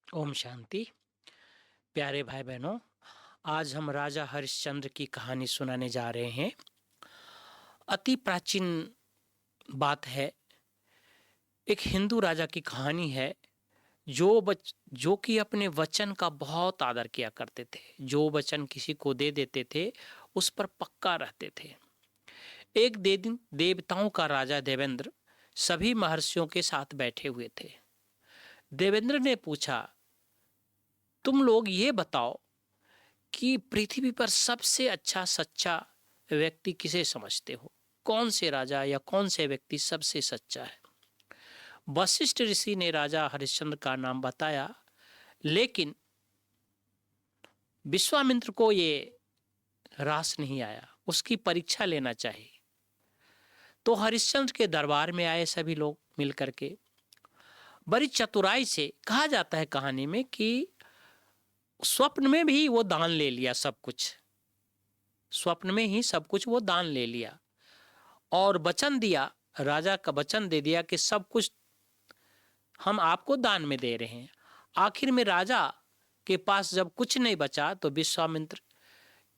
ओम शांति। प्यारे भाई बहनों, आज हम राजा हरिश्चंद्र की कहानी सुनाने जा रहे हैं। अति प्राचीन बात है। एक हिंदू राजा की कहानी है जो कि अपने वचन का बहुत आदर किया करते थे। जो वचन किसी को दे देते थे उस पर पक्का रहते थे। एक दिन देवताओं का राजा देवेंद्र सभी महर्षियों के साथ बैठे हुए थे। देवेंद्र ने पूछा, तुम लोग ये बताओ कि पृथ्वी पर सबसे अच्छा सच्चा व्यक्ति किसे समझते हो? कौन से राजा या कौन से व्यक्ति सबसे सच्चा है? वशिष्ठ ऋषि ने राजा हरिश्चंद्र का नाम बताया, लेकिन विश्वामित्र को ये रास नहीं आया। उसकी परीक्षा लेना चाहिए। तो हरिश्चंद्र के दरबार में आए सभी लोग मिलकर के। बड़ी चतुराई से कहा जाता है कहानी में कि स्वप्न में भी वो दान ले लिया सब कुछ। स्वप्न में ही सब कुछ वो दान ले लिया और वचन दिया, राजा का वचन दे दिया कि सब कुछ हम आपको दान में दे रहे हैं। आखिर में राजा के पास जब कुछ नहीं बचा तो विश्वामित्र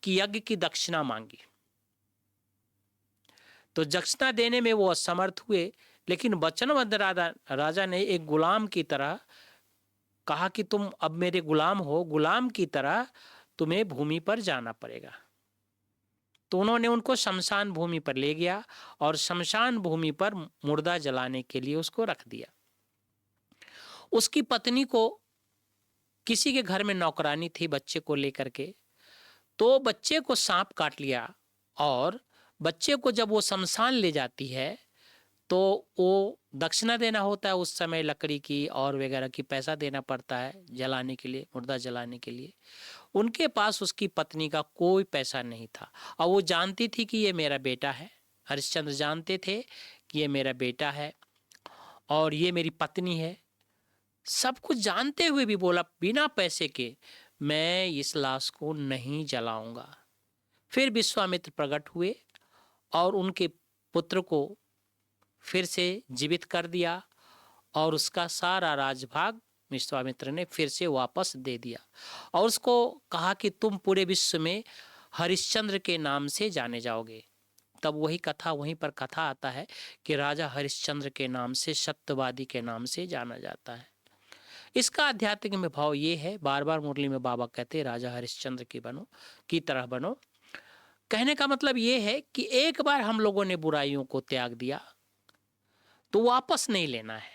की यज्ञ की दक्षिणा मांगी। तो दक्षिणा देने में वो असमर्थ हुए, लेकिन वचनबद्ध राजा ने एक गुलाम की तरह कहा कि तुम अब मेरे गुलाम हो, गुलाम की तरह तुम्हें भूमि पर जाना पड़ेगा। तो उन्होंने उनको शमशान भूमि पर ले गया और शमशान भूमि पर मुर्दा जलाने के लिए उसको रख दिया। उसकी पत्नी को किसी के घर में नौकरानी थी बच्चे को लेकर के, तो बच्चे को सांप काट लिया और बच्चे को जब वो शमशान ले जाती है तो वो दक्षिणा देना होता है। उस समय लकड़ी की और वगैरह की पैसा देना पड़ता है जलाने के लिए, मुर्दा जलाने के लिए। उनके पास उसकी पत्नी का कोई पैसा नहीं था और वो जानती थी कि ये मेरा बेटा है। हरिश्चंद्र जानते थे कि ये मेरा बेटा है और ये मेरी पत्नी है। सब कुछ जानते हुए भी बोला, बिना पैसे के मैं इस लाश को नहीं जलाऊंगा। फिर विश्वामित्र प्रकट हुए और उनके पुत्र को फिर से जीवित कर दिया और उसका सारा राजभाग विश्वामित्र ने फिर से वापस दे दिया और उसको कहा कि तुम पूरे विश्व में हरिश्चंद्र के नाम से जाने जाओगे। तब वही कथा, वहीं पर कथा आता है कि राजा हरिश्चंद्र के नाम से, सत्यवादी के नाम से जाना जाता है। इसका आध्यात्मिक में भाव ये है, बार बार मुरली में बाबा कहते हैं राजा हरिश्चंद्र की तरह बनो। कहने का मतलब ये है कि एक बार हम लोगों ने बुराइयों को त्याग दिया तो वापस नहीं लेना है।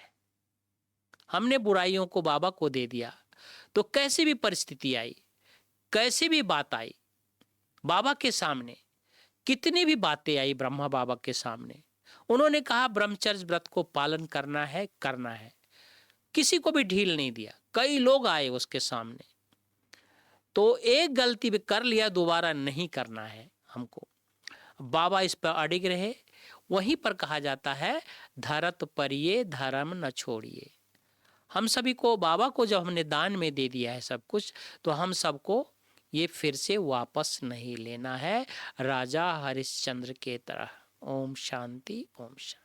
हमने बुराइयों को बाबा को दे दिया तो कैसी भी परिस्थिति आई, कैसी भी बात आई बाबा के सामने, कितनी भी बातें आई ब्रह्मा बाबा के सामने, उन्होंने कहा ब्रह्मचर्य व्रत को पालन करना है, करना है। किसी को भी ढील नहीं दिया। कई लोग आए उसके सामने तो एक गलती भी कर लिया, दोबारा नहीं करना है हमको। बाबा इस पर अडिग रहे। वहीं पर कहा जाता है धरत परिये धर्म न छोड़िए। हम सभी को, बाबा को जब हमने दान में दे दिया है सब कुछ, तो हम सबको ये फिर से वापस नहीं लेना है, राजा हरिश्चंद्र के तरह। ओम शांति, ओम शांति।